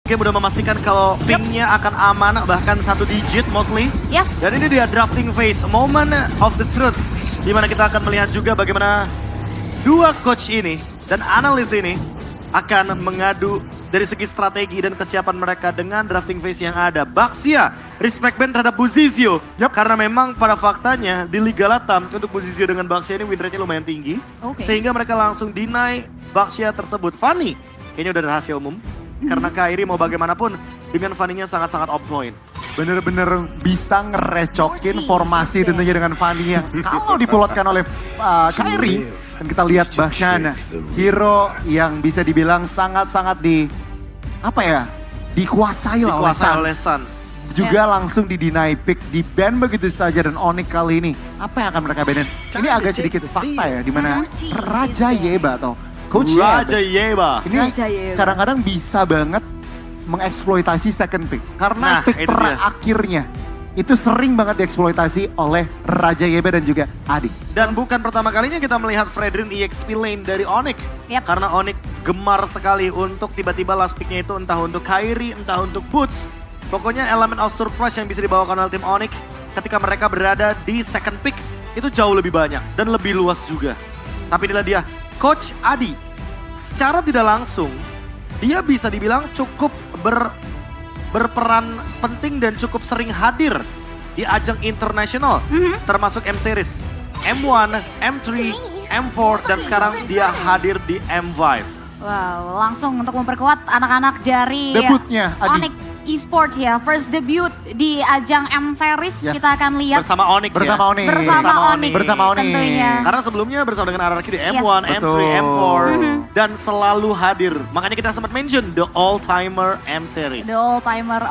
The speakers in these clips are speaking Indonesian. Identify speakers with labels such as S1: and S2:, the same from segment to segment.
S1: game udah memastikan kalau pingnya akan aman, bahkan 1 digit mostly.
S2: Yes.
S1: Dan ini dia drafting phase, moment of the truth. Dimana kita akan melihat juga bagaimana dua coach ini dan analis ini akan mengadu dari segi strategi dan kesiapan mereka dengan drafting phase yang ada. Baxia, respect band terhadap Buzizio. Karena memang pada faktanya di Liga Latam untuk Buzizio dengan Baxia ini win rate-nya lumayan tinggi. Sehingga mereka langsung deny Baxia tersebut. Fanny, kayaknya udah rahasia umum. Karena Kairi mau bagaimanapun dengan Fanny-nya sangat-sangat on point.
S3: Bener-bener bisa ngerecokin formasi tentunya dengan Fanny yang kalau dipulotkan oleh Kairi. Dan kita lihat bahkan hero yang bisa dibilang sangat-sangat dikuasai oleh Suns. Juga langsung di-deny pick, di-ban begitu saja dan Onyx kali ini. Apa yang akan mereka banin? Ini agak sedikit fakta ya, dimana Raja Yeba atau Coach
S1: Raja Yeba.
S3: Ini kadang-kadang bisa banget mengeksploitasi second pick. Karena pick terakhirnya itu sering banget dieksploitasi oleh Raja Yeba dan juga Adi.
S1: Dan bukan pertama kalinya kita melihat Fredrin EXP lane dari Onyx. Karena Onyx gemar sekali untuk tiba-tiba last picknya itu entah untuk Kairi, entah untuk Boots. Pokoknya elemen of surprise yang bisa dibawakan oleh tim Onyx ketika mereka berada di second pick itu jauh lebih banyak dan lebih luas juga. Tapi inilah dia, Coach Adi. Secara tidak langsung, dia bisa dibilang cukup berperan penting dan cukup sering hadir di ajang internasional, termasuk M-Series, M1, M3, M4, dan sekarang dia hadir di M5.
S2: Wow, langsung untuk memperkuat anak-anak dari
S3: debutnya Adi.
S2: Onyx Esports ya, first debut di ajang M-Series. Kita akan lihat
S1: bersama Onyx
S3: bersama Onyx.
S2: Bersama Onyx tentunya.
S1: Karena sebelumnya bersama dengan RRQ di M1, M3, M4 dan selalu hadir. Makanya kita sempat mention the all-timer M-Series.
S2: The all-timer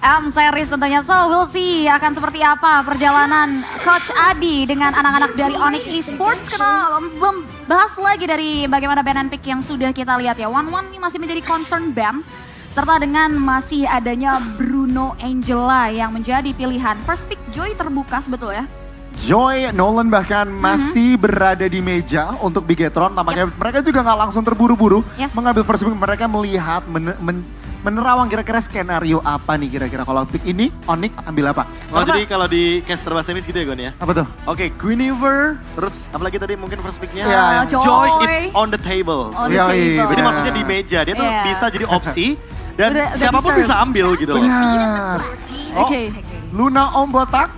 S2: M-Series tentunya. So we'll see akan seperti apa perjalanan Coach Adi dengan anak-anak dari Onyx Esports. Karena membahas lagi dari bagaimana ban and pick yang sudah kita lihat ya. 1-1 ini masih menjadi concern ban. Serta dengan masih adanya Bruno Angela yang menjadi pilihan. First pick Joy terbuka sebetulnya.
S3: Joy, Nolan bahkan masih berada di meja untuk Bigetron. Tampaknya mereka juga nggak langsung terburu-buru mengambil first pick. Mereka melihat, menerawang kira-kira skenario apa nih kira-kira. Kalau pick ini, Onyx ambil apa?
S1: Oh, jadi kalau di caster bahasa Inggris gitu ya Gon ya?
S3: Apa tuh?
S1: Oke, Guinevere, terus apalagi tadi mungkin first picknya?
S2: Joy
S1: is on the table.
S2: Jadi
S1: maksudnya di meja, dia tuh bisa jadi opsi. Dan siapapun bisa ambil gitu loh.
S3: Benar. Luna Om Botak,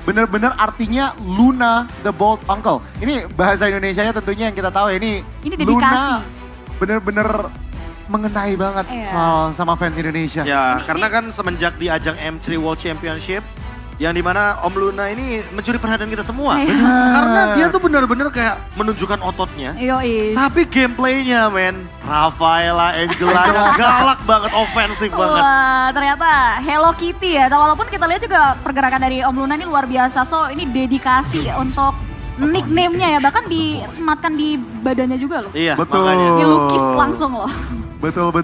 S3: benar-benar artinya Luna the Bold Uncle. Ini bahasa Indonesianya tentunya yang kita tahu ya, ini
S2: dedikasi.
S3: Luna benar-benar mengenai banget soal sama fans Indonesia.
S1: Ya, karena kan semenjak di ajang M3 World Championship, yang dimana Om Luna ini mencuri perhatian kita semua. Karena dia tuh benar-benar kayak menunjukkan ototnya. Tapi gameplaynya men, Rafaela, Angela galak banget, ofensif banget.
S2: Wah, ternyata Hello Kitty ya. Walaupun kita lihat juga pergerakan dari Om Luna ini luar biasa. So ini dedikasi untuk nickname-nya ya. Bahkan disematkan di badannya juga loh.
S1: Iya,
S3: betul.
S2: Dilukis langsung loh.
S3: Betul.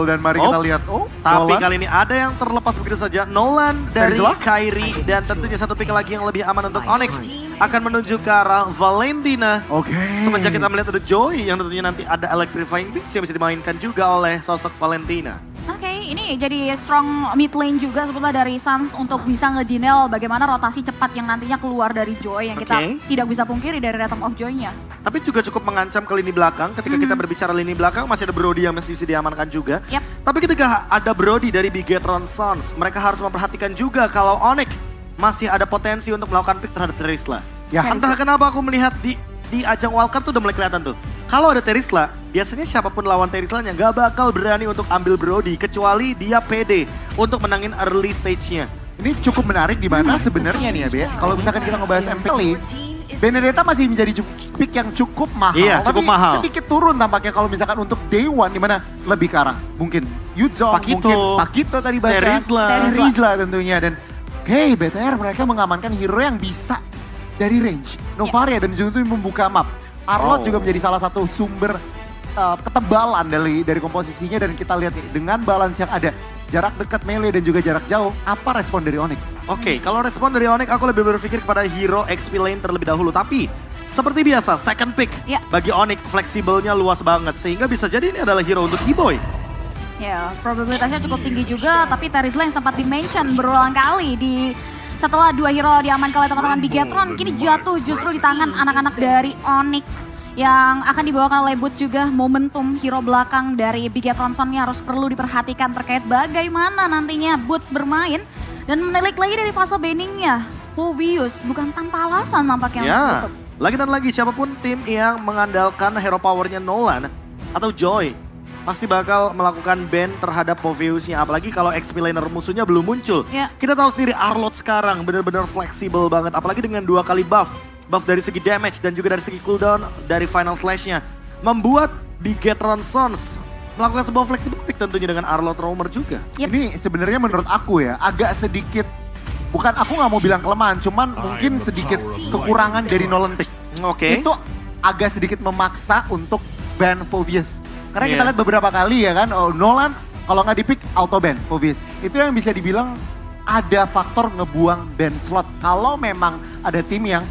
S3: Dan mari kita lihat.
S1: Tapi
S3: Nolan.
S1: kali ini ada yang terlepas begitu saja. Nolan dari Kairi dan tentunya satu pick lagi yang lebih aman untuk Onyx akan menuju ke arah Valentina. Semenjak kita melihat ada Joy yang tentunya nanti ada Electrifying Beats yang bisa dimainkan juga oleh sosok Valentina.
S2: Ini jadi strong mid lane juga sebetulnya dari Suns untuk bisa ngedinel bagaimana rotasi cepat yang nantinya keluar dari Joy yang kita tidak bisa pungkiri dari Rhythm of Joy-nya.
S1: Tapi juga cukup mengancam ke lini belakang. Ketika kita berbicara lini belakang masih ada Brody yang masih bisa diamankan juga. Tapi ketika ada Brody dari Bigetron Suns, mereka harus memperhatikan juga kalau Onyx masih ada potensi untuk melakukan pick terhadap Terisla. Entah kenapa aku melihat di ajang wildcard tuh udah mulai kelihatan tuh. Kalau ada Terisla, biasanya siapapun lawan Terislanya gak bakal berani untuk ambil Brody kecuali dia pede untuk menangin early stage-nya.
S3: Ini cukup menarik di mana sebenarnya nih ya Be. Kalau misalkan kita ngebahas MP Benedetta masih menjadi pick yang cukup mahal.
S1: Iya, cukup mahal.
S3: Sedikit turun tampaknya kalau misalkan untuk Day One di mana lebih ke arah mungkin Yudzong, mungkin Pakito tadi bahkan. Terisla tentunya. Dan BTR mereka mengamankan hero yang bisa dari range. Novaria dan juga itu membuka map. Arlot juga menjadi salah satu sumber ketebalan dari komposisinya dan kita lihat nih, dengan balance yang ada. Jarak dekat melee dan juga jarak jauh, apa respon dari Onyx?
S1: Oke, kalau respon dari Onyx aku lebih berpikir kepada hero XP lane terlebih dahulu. Tapi seperti biasa, second pick bagi Onyx fleksibelnya luas banget. Sehingga bisa jadi ini adalah hero untuk E-Boy.
S2: Ya, probabilitasnya cukup tinggi juga, tapi Terizla yang sempat di-mention berulang kali setelah 2 hero diamankan oleh teman-teman Bigetron, kini jatuh justru di tangan anak-anak dari Onyx yang akan dibawakan oleh Boots juga. Momentum hero belakang dari Bigetron Son harus perlu diperhatikan terkait bagaimana nantinya Boots bermain dan menilik lagi dari fase banningnya. Povius bukan tanpa alasan nampaknya.
S1: Ya, lagi dan lagi siapapun tim yang mengandalkan hero powernya Nolan atau Joy pasti bakal melakukan ban terhadap Poviusnya. Apalagi kalau XP laner musuhnya belum muncul.
S2: Yeah.
S1: Kita tahu sendiri Arlott sekarang benar-benar fleksibel banget. Apalagi dengan 2 kali buff. Buff dari segi damage dan juga dari segi cooldown dari final slash-nya. Membuat Bigetron Sons melakukan sebuah flexible pick tentunya dengan Arlott Roamer juga.
S2: Yep.
S3: Ini sebenarnya menurut aku ya agak sedikit, bukan aku nggak mau bilang kelemahan, cuman mungkin sedikit kekurangan dari Nolan pick.
S1: Oke.
S3: Itu agak sedikit memaksa untuk ban Povius. Karena kita
S1: Iya.
S3: lihat beberapa kali ya kan, Nolan kalau nggak di-pick auto ban Povius. Itu yang bisa dibilang ada faktor ngebuang ban slot. Kalau memang ada tim yang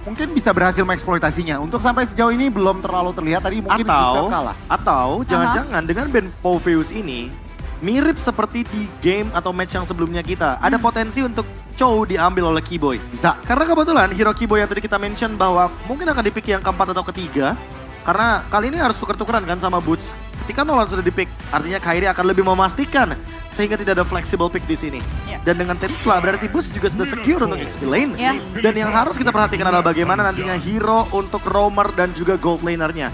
S3: mungkin bisa berhasil mengeksploitasinya. Untuk sampai sejauh ini belum terlalu terlihat, tadi mungkin Gifel kalah.
S1: Atau jangan-jangan dengan ban Povius ini mirip seperti di game atau match yang sebelumnya kita. Ada potensi untuk Chow diambil oleh Keyboy.
S3: Bisa.
S1: Karena kebetulan hero Keyboy yang tadi kita mention bahwa mungkin akan di-pick yang keempat atau ketiga. Karena kali ini harus tuker-tukeran kan sama Boots. Ketika Nolan sudah di-pick, artinya Kairi akan lebih memastikan sehingga tidak ada flexible pick di sini.
S2: Yeah.
S1: Dan dengan Terizla berarti Boots juga sudah secure untuk XP lane.
S2: Yeah.
S1: Dan yang harus kita perhatikan adalah bagaimana nantinya hero untuk roamer dan juga gold lanernya.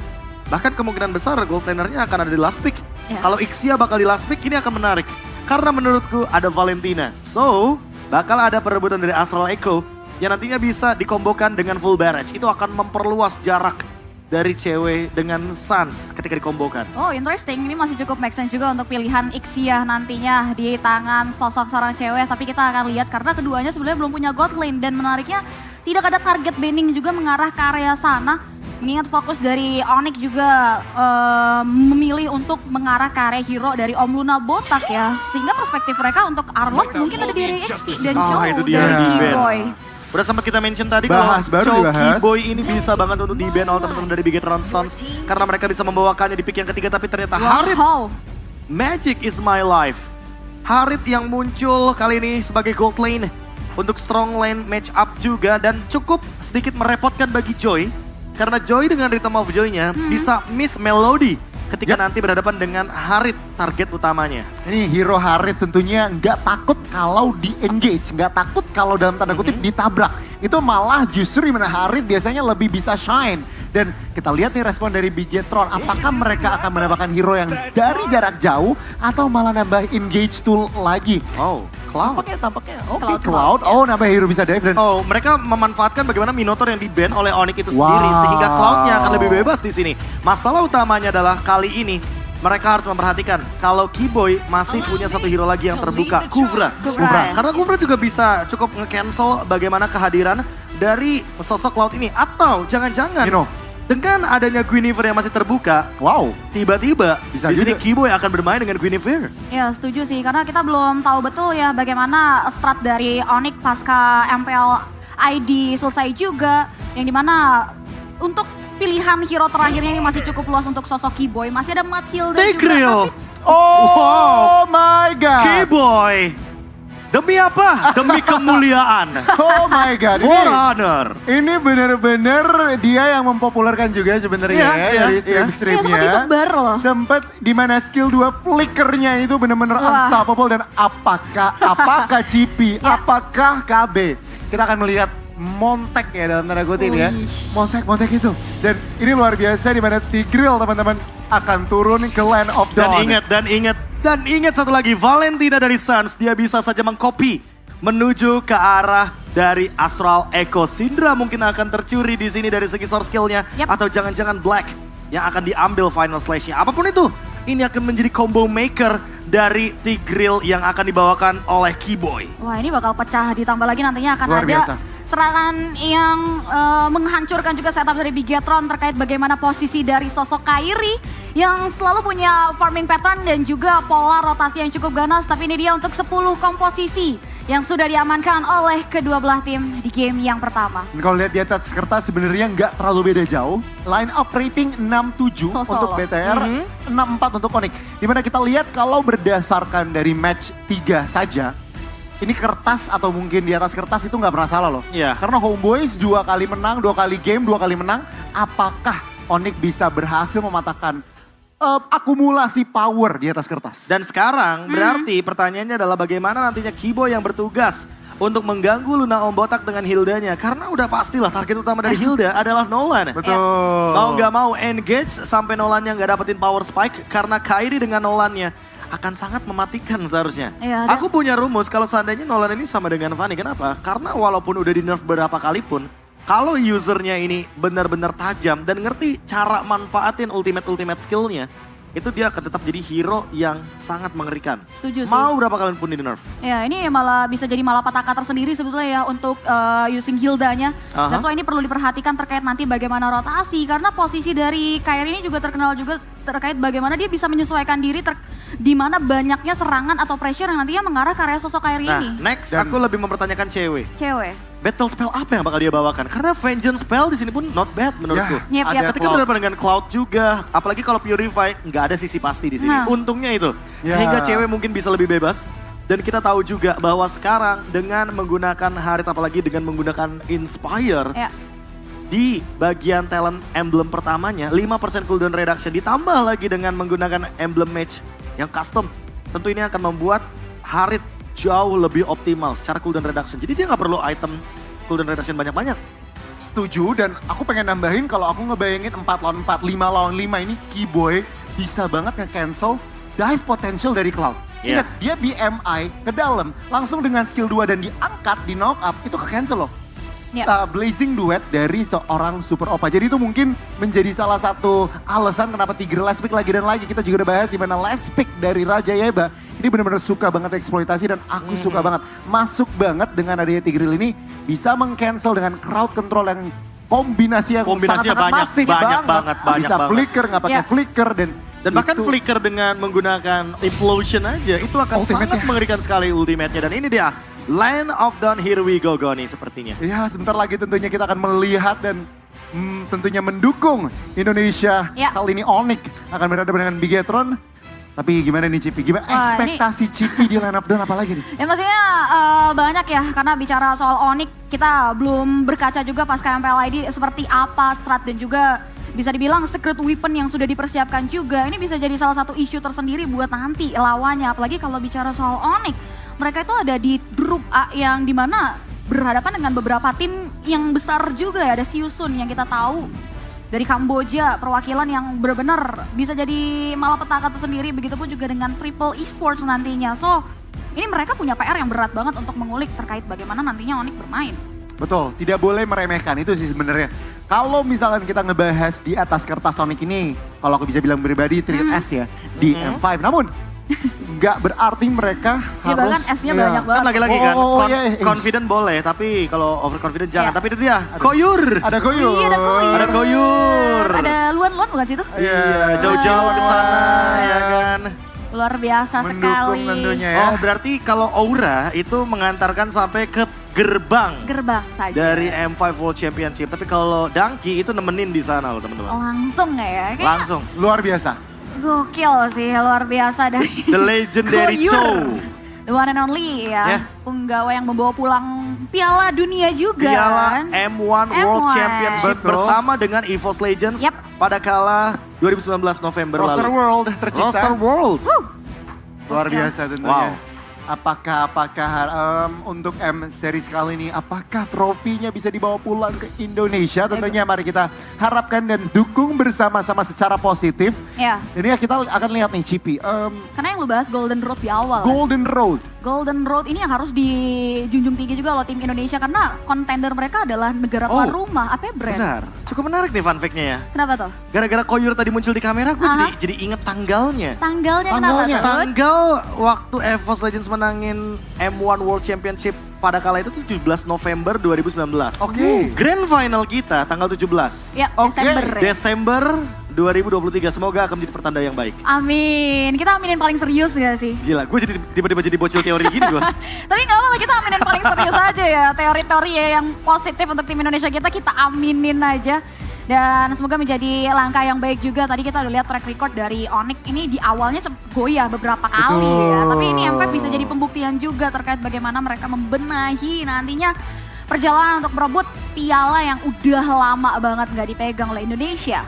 S1: Bahkan kemungkinan besar gold lanernya akan ada di last pick.
S2: Yeah.
S1: Kalau Ixia bakal di last pick, ini akan menarik. Karena menurutku ada Valentina. So, bakal ada perebutan dari Astral Echo yang nantinya bisa dikombokan dengan full barrage. Itu akan memperluas jarak dari cewek dengan Sans ketika dikombokan.
S2: Oh, interesting. Ini masih cukup make sense juga untuk pilihan Ixia nantinya di tangan sosok seorang cewek. Tapi kita akan lihat karena keduanya sebenarnya belum punya god lane. Dan menariknya tidak ada target banning juga mengarah ke area sana. Mengingat fokus dari Onyx juga memilih untuk mengarah ke area hero dari Om Luna Botak ya. Sehingga perspektif mereka untuk Arlott mungkin ada di area XP dan Chow
S1: itu dia
S2: dari
S1: yang di-ban.
S2: Keyboy.
S1: Udah sempat kita mention tadi
S3: Bahas,
S1: kalau
S3: baru
S1: Chow
S3: dibahas.
S1: Keyboy ini bisa banget untuk di-ban oleh teman-teman dari Bigetron Sons. Karena mereka bisa membawakannya di pick yang ketiga tapi ternyata Harit.
S2: Wow.
S1: Magic is my life. Harit yang muncul kali ini sebagai gold lane untuk strong lane match up juga dan cukup sedikit merepotkan bagi Joy karena Joy dengan Rhythm of Joy-nya bisa miss melody ketika nanti berhadapan dengan Harit target utamanya.
S3: Ini hero Harit tentunya nggak takut kalau di-engage, nggak takut kalau dalam tanda kutip ditabrak. Itu malah justru dimana Harit biasanya lebih bisa shine. Dan kita lihat nih respon dari Bigetron, apakah mereka akan mendapatkan hero yang dari jarak jauh atau malah nambah engage tool lagi.
S1: Oh, Cloud.
S3: Tampaknya oke
S2: Cloud,
S3: Cloud. Oh, nambah hero bisa dive dan
S1: Oh, mereka memanfaatkan bagaimana Minotaur yang di-ban oleh Onyx itu sendiri
S3: Wow.
S1: sehingga Cloud-nya akan lebih bebas di sini. Masalah utamanya adalah kali ini mereka harus memperhatikan kalau Keyboy masih punya satu hero lagi yang terbuka, Kuvra.
S2: Kuvra.
S1: Karena Kuvra juga bisa cukup nge-cancel bagaimana kehadiran dari sosok Cloud ini. Atau jangan-jangan dengan adanya Guinevere yang masih terbuka,
S3: wow.
S1: tiba-tiba
S3: Bisa
S1: di sini
S3: juga.
S1: Keyboy akan bermain dengan Guinevere.
S2: Ya setuju sih, karena kita belum tahu betul ya bagaimana strat dari Onyx pasca MPL ID selesai juga. Yang dimana untuk pilihan hero terakhirnya ini masih cukup luas untuk sosok Keyboy. Masih ada Mathilda
S1: Tigreal.
S2: juga.
S3: Oh my god.
S1: Keyboy. Demi apa? Demi kemuliaan.
S3: Oh my god.
S1: For honor.
S3: Ini bener-bener dia yang mempopulerkan juga sebenarnya
S1: Iya,
S3: ya
S1: iya,
S3: dari
S1: iya.
S3: stream-streamnya.
S2: Iya, sempat disebar loh.
S3: Sempet di mana skill 2 flickernya itu bener-bener
S2: Wah.
S3: unstoppable dan apakah GP,
S2: Ya.
S3: apakah KB. Kita akan melihat Montek ya dalam tanda kutip ya.
S2: Wih.
S3: Montek itu. Dan ini luar biasa di mana Tigreal teman-teman akan turun ke Land of Dawn.
S1: Dan ingat satu lagi, Valentina dari Suns, dia bisa saja mengcopy menuju ke arah dari Astral Echo. Syndra mungkin akan tercuri di sini dari segi source skill-nya.
S2: Yep.
S1: Atau jangan-jangan Black yang akan diambil final slash-nya. Apapun itu, ini akan menjadi combo maker dari Tigreal yang akan dibawakan oleh Keyboy.
S2: Wah ini bakal pecah, ditambah lagi nantinya akan
S3: Luar
S2: ada
S3: biasa.
S2: serangan yang menghancurkan juga setup dari Bigetron terkait bagaimana posisi dari sosok Kairi yang selalu punya farming pattern dan juga pola rotasi yang cukup ganas. Tapi ini dia untuk 10 komposisi yang sudah diamankan oleh kedua belah tim di game yang pertama.
S3: Kalau lihat di atas kertas sebenarnya nggak terlalu beda jauh. Line up rating 6-7 untuk BTR, 6-4 untuk Onyx. Dimana kita lihat kalau berdasarkan dari match 3 saja, ini kertas atau mungkin di atas kertas itu nggak pernah salah loh.
S1: Iya.
S3: Karena Homeboyz 2 kali menang, 2 kali game, 2 kali menang. Apakah Onyx bisa berhasil mematahkan akumulasi power di atas kertas?
S1: Dan sekarang berarti pertanyaannya adalah bagaimana nantinya Kibo yang bertugas untuk mengganggu Luna Om Botak dengan Hildanya. Karena udah pastilah target utama dari Hilda adalah Nolan.
S3: Betul.
S1: Mau nggak mau engage sampai Nolannya nggak dapetin power spike. Karena Kairi dengan Nolannya akan sangat mematikan seharusnya.
S2: Iya,
S1: Aku punya rumus kalau seandainya Nolan ini sama dengan Fanny. Kenapa? Karena walaupun udah di nerf beberapa kali pun, kalau usernya ini benar-benar tajam dan ngerti cara manfaatin ultimate skillnya, itu dia akan tetap jadi hero yang sangat mengerikan.
S2: Setuju sih.
S1: Mau berapa kali pun di nerf.
S2: Ya ini malah bisa jadi malapetaka tersendiri sebetulnya ya untuk using Hildanya. That's why ini perlu diperhatikan terkait nanti bagaimana rotasi. Karena posisi dari Kairi ini juga terkenal juga terkait bagaimana dia bisa menyesuaikan diri di mana banyaknya serangan atau pressure yang nantinya mengarah ke area sosok Kairi ini.
S1: Next aku lebih mempertanyakan cewek. Battle spell apa yang bakal dia bawakan? Karena Vengeance spell di sini pun not bad menurutku.
S3: Ada
S1: Ketika berhadapan dengan Cloud juga, apalagi kalau Purify, nggak ada sisi pasti di sini. Untungnya itu, sehingga cewek mungkin bisa lebih bebas. Dan kita tahu juga bahwa sekarang dengan menggunakan Harit, apalagi dengan menggunakan Inspire, di bagian talent emblem pertamanya, 5% cooldown reduction ditambah lagi dengan menggunakan emblem match yang custom. Tentu ini akan membuat Harit jauh lebih optimal secara cooldown reduction. Jadi dia nggak perlu item cooldown reduction banyak-banyak.
S3: Setuju, dan aku pengen nambahin kalau aku ngebayangin 4 lawan 4, 5 lawan 5 ini Kiboy bisa banget nge-cancel dive potential dari Cloud. Ingat, dia BMI ke dalam, langsung dengan skill 2 dan diangkat, di knock up, itu ke-cancel loh. Blazing duet dari seorang super opa. Jadi itu mungkin menjadi salah satu alasan kenapa Tigreal last pick lagi dan lagi. Kita juga udah bahas di mana last pick dari Raja Yeba. Ini benar-benar suka banget eksploitasi dan aku suka banget. Masuk banget dengan adanya Tigreal ini bisa meng-cancel dengan crowd control yang kombinasi yang sangat-sangat masif banget. Bisa flicker, nggak pakai flicker dan
S1: bahkan flicker dengan menggunakan implosion aja itu akan sangat mengerikan sekali ultimate-nya. Dan ini dia Land of Dawn, here we go Goni sepertinya.
S3: Ya sebentar lagi tentunya kita akan melihat dan tentunya mendukung Indonesia. Kali ini Onyx akan berhadapan dengan Bigetron. Tapi gimana nih Cipi? Gimana ekspektasi Cipi di Land of Dawn apalagi nih?
S2: Ya maksudnya banyak ya, karena bicara soal Onyx kita belum berkaca juga pas KMPLID seperti apa strat dan juga bisa dibilang secret weapon yang sudah dipersiapkan juga. Ini bisa jadi salah satu isu tersendiri buat nanti lawannya. Apalagi kalau bicara soal Onyx, mereka itu ada di grup A yang dimana berhadapan dengan beberapa tim yang besar juga ya. Ada Siusun yang kita tahu dari Kamboja, perwakilan yang benar-benar bisa jadi malapetaka tersendiri. Begitupun juga dengan Triple Esports nantinya. So ini mereka punya PR yang berat banget untuk mengulik terkait bagaimana nantinya Onyx bermain.
S3: Betul, tidak boleh meremehkan itu sih sebenarnya. Kalau misalkan kita ngebahas di atas kertas Onyx ini, kalau aku bisa bilang pribadi 3S ya di M5. Namun nggak berarti mereka harus.
S2: Bahkan S-nya banyak banget.
S1: Kan lagi-lagi kan, confident boleh, tapi kalau overconfident jangan. Tapi itu dia, Koyur.
S3: Ada Koyur.
S2: Iya, ada Koyur.
S1: Ada Koyur.
S2: Ada Luan-Luan bukan sih itu?
S1: Iya, jauh-jauh ke sana ya kan.
S2: Luar biasa sekali.
S3: Tentunya ya.
S1: Oh berarti kalau Aura itu mengantarkan sampai ke gerbang
S2: saja
S1: dari M5 World Championship. Tapi kalau Dangki itu nemenin di sana loh teman-teman.
S2: Langsung ya? Kayaknya
S1: langsung.
S3: Luar biasa.
S2: Gokil sih, luar biasa dari
S1: The Legendary Chow.
S2: The one and only ya. Penggawa yang membawa pulang Piala Dunia juga.
S1: Piala M1 World Championship bersama dengan EVOS Legends pada kala 2019 November lalu.
S3: Roster World tercipta.
S1: Roster World.
S3: Luar biasa tentunya. Apakah untuk M Series kali ini, apakah trofinya bisa dibawa pulang ke Indonesia? Tentunya mari kita harapkan dan dukung bersama-sama secara positif. Dan ya kita akan lihat nih Cipi.
S2: Karena yang lu bahas Golden Road di awal. Golden Road ini yang harus dijunjung tinggi juga loh tim Indonesia. Karena kontender mereka adalah negara tuan rumah, brand.
S1: Benar, cukup menarik nih fun fact-nya ya.
S2: Kenapa tuh?
S1: Gara-gara Koyur tadi muncul di kamera, gue jadi inget tanggalnya.
S2: Tanggalnya kenapa tuh?
S1: Tanggal waktu EVOS Legends menangin M1 World Championship pada kala itu 17 November 2019.
S3: Oke.
S1: Grand final kita tanggal 17.
S2: Ya, Desember.
S1: Desember 2023. Semoga akan menjadi pertanda yang baik.
S2: Amin. Kita aminin paling serius gak sih?
S1: Gila, gue jadi tiba-tiba jadi bocil teori gini gue.
S2: Tapi gak apa-apa, kita aminin paling serius aja ya. Teori-teori yang positif untuk tim Indonesia kita aminin aja. Dan semoga menjadi langkah yang baik juga. Tadi kita udah lihat track record dari Onyx ini di awalnya goyah beberapa kali ya. Tapi ini MV bisa jadi pembuktian juga terkait bagaimana mereka membenahi nantinya perjalanan untuk merebut piala yang udah lama banget gak dipegang oleh Indonesia.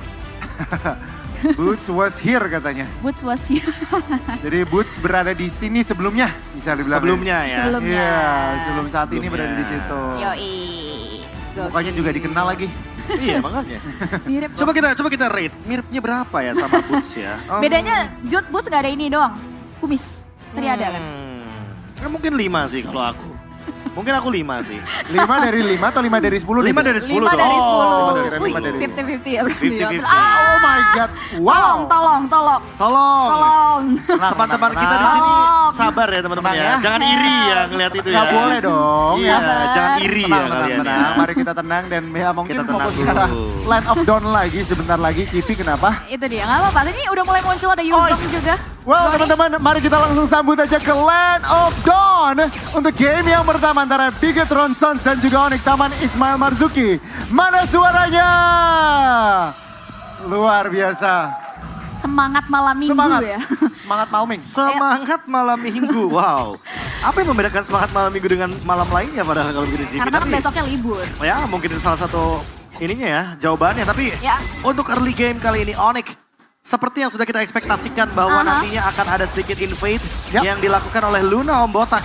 S3: Boots was here katanya.
S2: Boots was here.
S3: Jadi Boots berada di sini sebelumnya, bisa dibilang.
S1: Sebelumnya ya.
S2: Sebelumnya.
S3: Iya, sebelum saat ini berada di situ.
S2: Yoi.
S3: Mukanya juga dikenal lagi.
S1: Iya makanya.
S2: Mirip.
S1: Coba kita rate, miripnya berapa ya sama Boots ya?
S2: Bedanya Boots gak ada ini doang, kumis. Tadi ada kan?
S1: Mungkin 5 sih kalau aku. Mungkin aku 5 sih.
S3: 5 dari 5 atau 5 dari 10?
S1: 5 dari 10
S2: 5 dari 10.
S1: Oh,
S3: 5 dari
S2: 50-50 ya berarti.
S1: 50-50.
S3: Oh my god. Wow.
S2: Tolong.
S1: Teman-teman kita di sini sabar ya teman-teman ya. Jangan iri ya ngelihat itu ya.
S3: Gak boleh dong.
S1: Iya, jangan iri ya
S3: Tenang,
S1: kalian.
S3: tenang. Mari kita tenang dan ya mungkin
S1: Kita tenang
S3: fokus ke arah
S1: dulu.
S3: line of dawn lagi sebentar lagi. Cipi kenapa?
S2: Itu dia, gak apa-apa. Ini udah mulai muncul ada Yuzong juga.
S3: Well teman-teman, mari kita langsung sambut aja ke Land of Dawn untuk game yang pertama antara Bigetron Sons dan juga Onyx Taman Ismail Marzuki. Mana suaranya? Luar biasa.
S2: Semangat malam minggu
S3: Semangat.
S2: ya.
S3: Semangat Mauming.
S1: Semangat malam minggu, wow. Apa yang membedakan semangat malam minggu dengan malam lainnya padahal kalau begini sih?
S2: Karena kan besoknya libur.
S1: Ya mungkin itu salah satu ininya ya, jawabannya. Tapi
S2: Ya.
S1: untuk early game kali ini Onyx, seperti yang sudah kita ekspektasikan bahwa nantinya akan ada sedikit invade
S3: Yap.
S1: yang dilakukan oleh Luna Om Botak.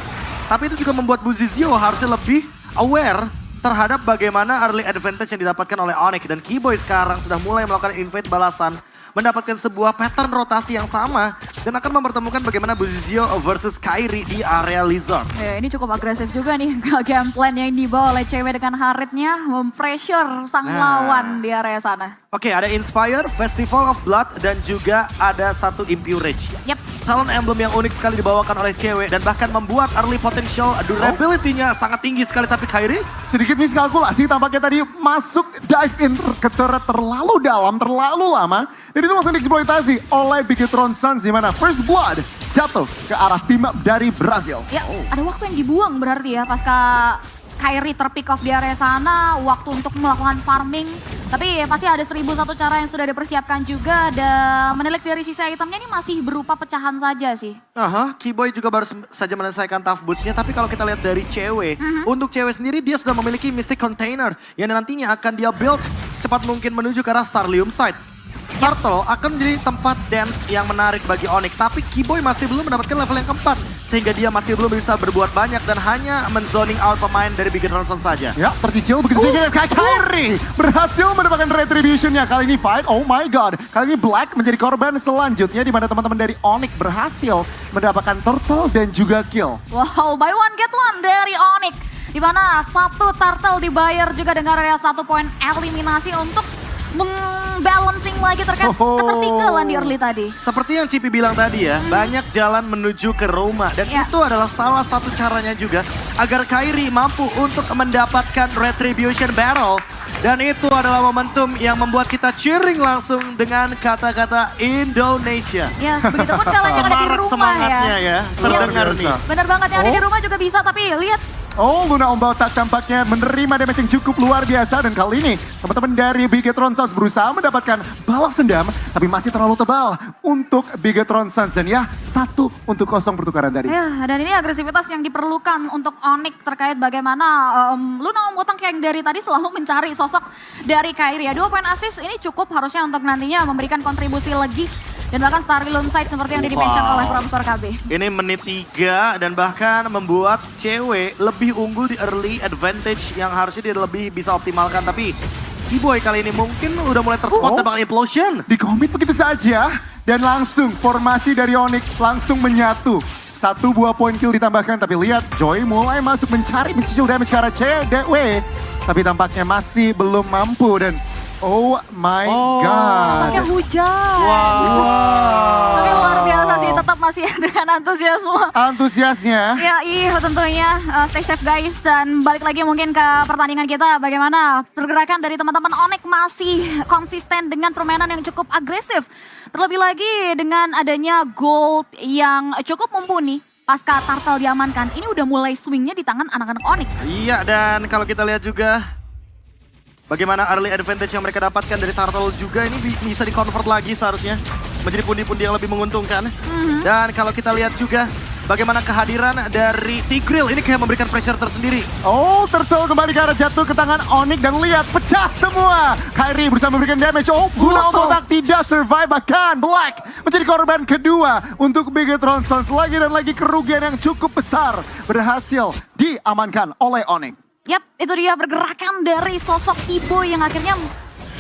S1: Tapi itu juga membuat Buzizio harusnya lebih aware terhadap bagaimana early advantage yang didapatkan oleh Onyx. Dan Keyboy sekarang sudah mulai melakukan invade balasan, mendapatkan sebuah pattern rotasi yang sama dan akan mempertemukan bagaimana Buzizio versus Kairi di area Lizard.
S2: Ya, ini cukup agresif juga nih game plan yang dibawa oleh cewek dengan Haritnya mempressure sang lawan di area sana.
S1: Oke, ada Inspire, Festival of Blood, dan juga ada satu Impurage.
S2: Yap.
S1: Talent emblem yang unik sekali dibawakan oleh cewek dan bahkan membuat early potential durability-nya sangat tinggi sekali. Tapi Kairi,
S3: Sedikit miskalkulasi tampaknya tadi masuk dive in ke turret terlalu dalam, terlalu lama. Dan itu langsung dieksploitasi oleh Bigetron Sons di mana First Blood jatuh ke arah tim dari Brazil.
S2: Ya, ada waktu yang dibuang berarti ya pasca Kairi terpick off di area sana, waktu untuk melakukan farming. Tapi pasti ada 1001 cara yang sudah dipersiapkan juga dan menilik dari sisa itemnya ini masih berupa pecahan saja sih.
S1: Keyboy juga baru saja menyelesaikan tough boots-nya. Tapi kalau kita lihat dari cewek, untuk cewek sendiri dia sudah memiliki Mystic Container yang nantinya akan dia build secepat mungkin menuju ke arah Starlium Side. Turtle akan menjadi tempat dance yang menarik bagi Onyx. Tapi Keyboy masih belum mendapatkan level yang keempat. Sehingga dia masih belum bisa berbuat banyak dan hanya menzoning out pemain dari Bigetron Sons saja.
S3: Ya, tercicil begitu saja. Kairi berhasil mendapatkan retribution-nya. Kali ini fight, oh my god. Kali ini Black menjadi korban selanjutnya di mana teman-teman dari Onyx berhasil mendapatkan turtle dan juga kill.
S2: Wow, buy one get one dari Onyx. Di mana satu turtle dibayar juga dengan area 1 poin eliminasi untuk membalancing lagi terkait ketertinggalan di early tadi.
S1: Seperti yang Cipi bilang tadi ya, banyak jalan menuju ke Roma. Dan itu adalah salah satu caranya juga agar Kairi mampu untuk mendapatkan Retribution Battle. Dan itu adalah momentum yang membuat kita cheering langsung dengan kata-kata Indonesia.
S2: Ya, begitu pun kalau yang ada di rumah
S1: semangatnya ya, terdengar nih.
S2: Bener banget, yang ada di rumah juga bisa, tapi lihat.
S3: Oh, Luna Om Botak tampaknya menerima damage yang cukup luar biasa. Dan kali ini teman-teman dari Bigetron Sons berusaha mendapatkan balas dendam. Tapi masih terlalu tebal untuk Bigetron Sons. Dan ya, 1-0 pertukaran tadi.
S2: Ya, dan ini agresivitas yang diperlukan untuk Onyx terkait bagaimana Luna Om Botak yang dari tadi selalu mencari sosok dari Kairi. Ya, 2 poin assist ini cukup harusnya untuk nantinya memberikan kontribusi lagi. Dan bahkan Starlium Side seperti yang di-mention oleh Profesor KB.
S1: Ini menit 3 dan bahkan membuat cewek lebih unggul di early advantage yang harusnya dia lebih bisa optimalkan. Tapi Keyboy kali ini mungkin udah mulai terspot dan bakal implosion.
S3: Di-commit begitu saja. Dan langsung formasi dari Onyx langsung menyatu. 1 buah poin kill ditambahkan. Tapi lihat Joy mulai masuk mencari mencicil damage ke arah CDW. Tapi tampaknya masih belum mampu dan Oh my God.
S2: Pakai hujan.
S3: Wow.
S2: Tapi luar biasa sih, tetap masih dengan antusiasme.
S3: Antusiasnya.
S2: Ya tentunya stay safe guys. Dan balik lagi mungkin ke pertandingan kita. Bagaimana pergerakan dari teman-teman Onyx masih konsisten dengan permainan yang cukup agresif. Terlebih lagi dengan adanya gold yang cukup mumpuni. Pasca Turtle diamankan, ini udah mulai swingnya di tangan anak-anak Onyx.
S1: Iya, dan kalau kita lihat juga bagaimana early advantage yang mereka dapatkan dari Turtle juga ini bisa di-convert lagi seharusnya menjadi pundi-pundi yang lebih menguntungkan. Dan kalau kita lihat juga bagaimana kehadiran dari Tigreal ini kayak memberikan pressure tersendiri.
S3: Oh, Turtle kembali ke arah jatuh ke tangan Onyx dan lihat pecah semua. Kairi berusaha memberikan damage. Oh, guna otak tidak survive, bahkan Black menjadi korban kedua untuk Bigetron Sons. Lagi dan lagi kerugian yang cukup besar berhasil diamankan oleh Onyx.
S2: Yap, itu dia pergerakan dari sosok Kiboy yang akhirnya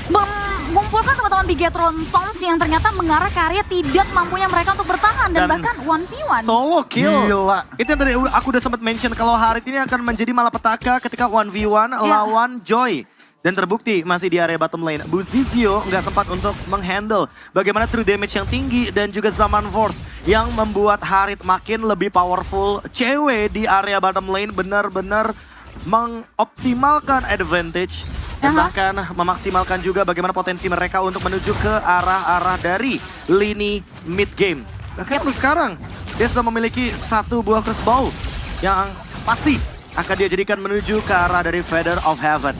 S2: mengumpulkan teman-teman Bigetron Sons yang ternyata mengarah ke area tidak mampunya mereka untuk bertahan dan bahkan 1v1.
S1: Solo kill.
S3: Gila.
S1: Itu yang tadi aku udah sempat mention kalau Harit ini akan menjadi malapetaka ketika 1v1 lawan Joy. Dan terbukti masih di area bottom lane. Buzizio nggak sempat untuk menghandle bagaimana true damage yang tinggi dan juga Zaman Force yang membuat Harit makin lebih powerful. Cewek di area bottom lane benar-benar mengoptimalkan advantage dan bahkan memaksimalkan juga bagaimana potensi mereka untuk menuju ke arah-arah dari lini mid game. Bahkan untuk sekarang dia sudah memiliki satu buah crossbow yang pasti akan dia jadikan menuju ke arah dari Feather of Heaven.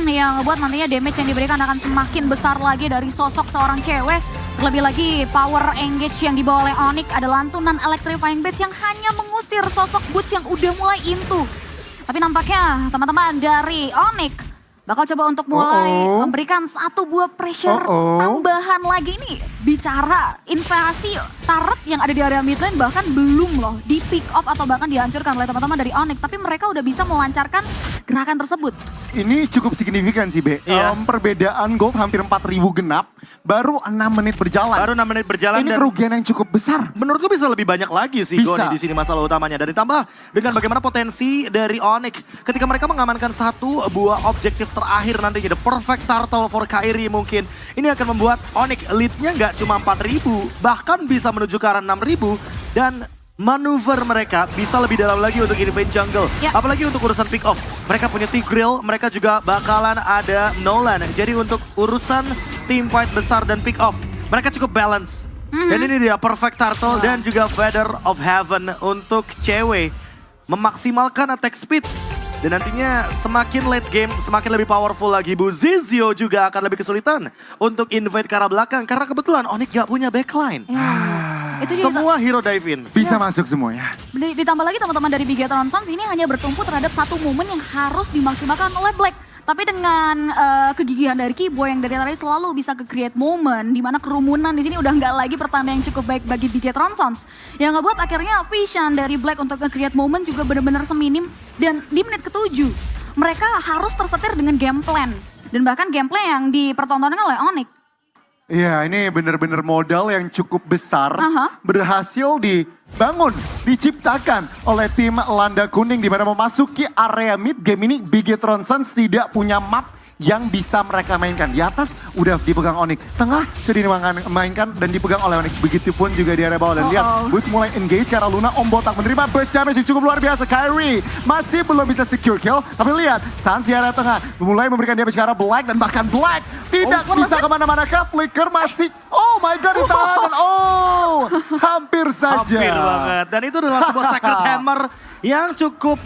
S2: Yang ngebuat nantinya damage yang diberikan akan semakin besar lagi dari sosok seorang cewek. Terlebih lagi power engage yang dibawa oleh Onyx ada lantunan electrifying blades yang hanya mengusir sosok Boots yang udah mulai into. Tapi nampaknya teman-teman dari Onyx bakal coba untuk mulai memberikan satu buah pressure tambahan lagi nih. Bicara invasi turret yang ada di area mid lane bahkan belum loh di pick off atau bahkan dihancurkan oleh teman-teman dari Onyx. Tapi mereka udah bisa melancarkan gerakan tersebut.
S3: Ini cukup signifikan sih, Be. Perbedaan gold hampir 4.000 genap, baru 6 menit berjalan.
S1: Baru 6 menit berjalan.
S3: Ini kerugian yang cukup besar.
S1: Menurutku bisa lebih banyak lagi sih Goni di sini masalah utamanya. Dan ditambah dengan bagaimana potensi dari Onyx ketika mereka mengamankan satu buah objektif terakhir nantinya. The perfect turtle for Kairi mungkin. Ini akan membuat Onyx lead-nya nggak cuma 4.000, bahkan bisa menuju ke arah 6.000. Dan manuver mereka bisa lebih dalam lagi untuk invade jungle. Apalagi untuk urusan pick off. Mereka punya Tigreal, mereka juga bakalan ada Nolan. Jadi untuk urusan team fight besar dan pick off, mereka cukup balance. Dan ini dia perfect turtle dan juga Feather of Heaven untuk cewek. Memaksimalkan attack speed. Dan nantinya semakin late game, semakin lebih powerful lagi. Buzizio juga akan lebih kesulitan untuk invade ke arah belakang. Karena kebetulan Onyx gak punya backline.
S2: Itu
S1: semua hero dive in.
S3: Bisa masuk semua ya.
S2: Ditambah lagi teman-teman dari Bigetron Sons ini hanya bertumpu terhadap satu momen yang harus dimaksimalkan oleh Black. Tapi dengan kegigihan dari Kiboy yang dari tadi selalu bisa ke-create moment. Dimana kerumunan di sini udah nggak lagi pertanda yang cukup baik bagi Bigetron Sons. Yang ngebuat akhirnya vision dari Black untuk nge-create moment juga benar-benar seminim. Dan di menit ke-7 mereka harus tersetir dengan game plan. Dan bahkan gameplay yang dipertontonkan oleh Onyx.
S3: Iya, ini benar-benar modal yang cukup besar berhasil dibangun, diciptakan oleh tim Landa Kuning di mana memasuki area mid game ini Bigetron Sons tidak punya map yang bisa mereka mainkan. Di atas udah dipegang Onyx, tengah sudah dimainkan dan dipegang oleh Onyx. Begitupun juga di area bawah dan lihat Boots mulai engage karena Luna Om Botak menerima burst damage yang cukup luar biasa. Kairi masih belum bisa secure kill, tapi lihat Sans di area tengah mulai memberikan damage ke arah Black dan bahkan Black tidak bisa kemana-mana. Flicker masih, oh my god, ditahan dan hampir saja.
S1: Hampir banget. Dan itu adalah sebuah Sacred Hammer yang cukup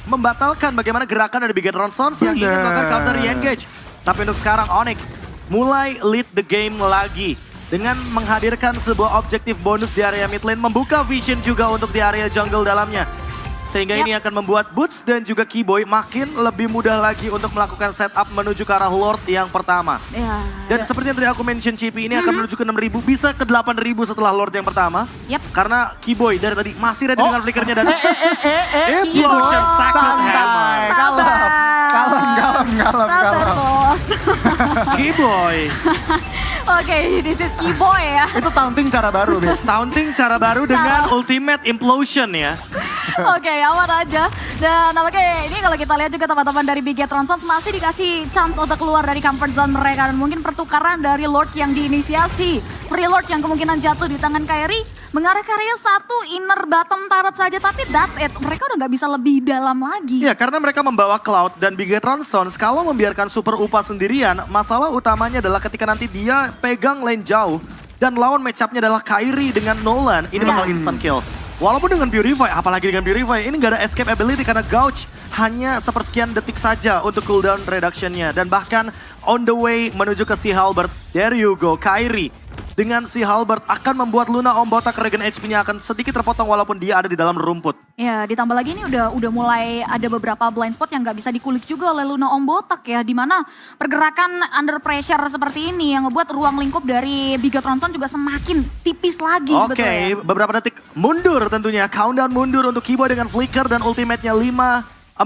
S1: membatalkan bagaimana gerakan dari Bigetron Sons yang ingin melakukan counter re-engage. Tapi untuk sekarang Onyx mulai lead the game lagi dengan menghadirkan sebuah objektif bonus di area mid lane, membuka vision juga untuk di area jungle dalamnya. Sehingga ini akan membuat Boots dan juga Kiboy makin lebih mudah lagi untuk melakukan setup menuju ke arah Lord yang pertama. Dan seperti yang tadi aku mention, Cipi, ini akan menuju ke 6.000, bisa ke 8.000 setelah Lord yang pertama. Karena Kiboy dari tadi masih ready dengan flickernya dan Implosion Sacred Hammer.
S3: Kalem.
S1: Kiboy.
S2: Oke, this is Kiboy ya.
S3: Itu taunting cara baru, Beb.
S1: Taunting cara baru dengan ultimate implosion ya.
S2: Oke, aman aja. Dan nampaknya ini kalau kita lihat juga teman-teman dari Bigetron Sons masih dikasih chance untuk keluar dari comfort zone mereka. Dan mungkin pertukaran dari Lord yang diinisiasi. Free Lord yang kemungkinan jatuh di tangan Kairi. Mengarah ke area 1 inner bottom turret saja, tapi that's it. Mereka udah gak bisa lebih dalam lagi.
S1: Ya, karena mereka membawa Cloud dan Bigetron Sons, kalau membiarkan Super Upa sendirian, masalah utamanya adalah ketika nanti dia pegang lane jauh, dan lawan match-up-nya adalah Kairi dengan Nolan, ini bakal instant kill. Walaupun dengan Purify, apalagi dengan Purify, ini gak ada escape ability karena Gouge hanya sepersekian detik saja untuk cooldown reduction-nya. Dan bahkan on the way menuju ke si Halberd, there you go, Kairi. Dengan si Halberd akan membuat Luna Om Botak regen HP-nya akan sedikit terpotong walaupun dia ada di dalam rumput.
S2: Ya, ditambah lagi ini udah mulai ada beberapa blind spot yang nggak bisa dikulik juga oleh Luna Om Botak ya. Dimana pergerakan under pressure seperti ini yang ngebuat ruang lingkup dari Bigetron Sons juga semakin tipis lagi sebetulnya.
S1: Oke, beberapa detik mundur tentunya. Countdown mundur untuk Kiboy dengan flicker dan ultimate-nya 5, 4,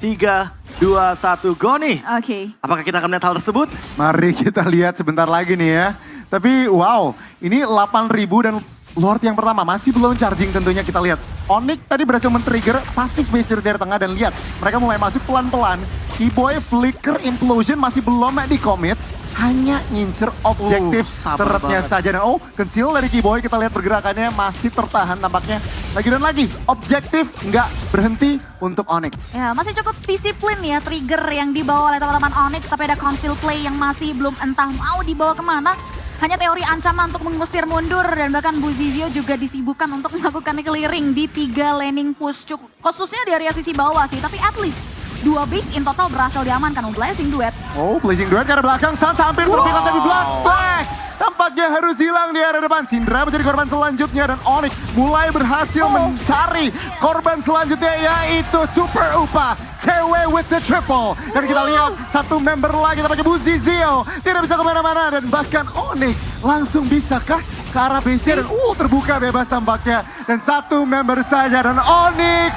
S1: 3, 2, 1, go nih.
S2: Oke.
S1: Apakah kita akan melihat hal tersebut?
S3: Mari kita lihat sebentar lagi nih ya. Tapi wow, ini 8.000 dan Lord yang pertama masih belum charging tentunya kita lihat. Onyx tadi berhasil men-trigger passive base dari tengah dan lihat mereka mulai masuk pelan-pelan. Kiboy flicker implosion masih belum di commit. Hanya ngincer objektif turretnya saja. Dan conceal dari Kiboy kita lihat pergerakannya masih tertahan tampaknya. Lagi dan lagi, objektif nggak berhenti untuk Onyx.
S2: Ya, masih cukup disiplin ya trigger yang dibawa oleh teman-teman Onyx. Tapi ada conceal play yang masih belum entah mau dibawa kemana. Hanya teori ancaman untuk mengusir mundur dan bahkan Bu Zizio juga disibukkan untuk melakukan clearing di 3 laning push. Khususnya di area sisi bawah sih, tapi at least 2 base in total berhasil diamankan. Blazing Duet.
S3: Blazing Duet karena belakang Sans hampir terpikat tapi back. Tampaknya harus hilang di area depan. Syndra menjadi korban selanjutnya dan Onyx mulai berhasil mencari korban selanjutnya yaitu Super Upa. Cewek with the triple. Dan kita lihat satu member lagi tampaknya Bu Zizio. Tidak bisa kemana-mana dan bahkan Onyx langsung bisakah ke arah base dan terbuka bebas tampaknya. Dan satu member saja dan Onyx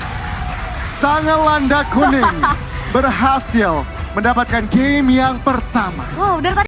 S3: sang landa kuning berhasil mendapatkan game yang pertama.
S2: Wow, dari tadi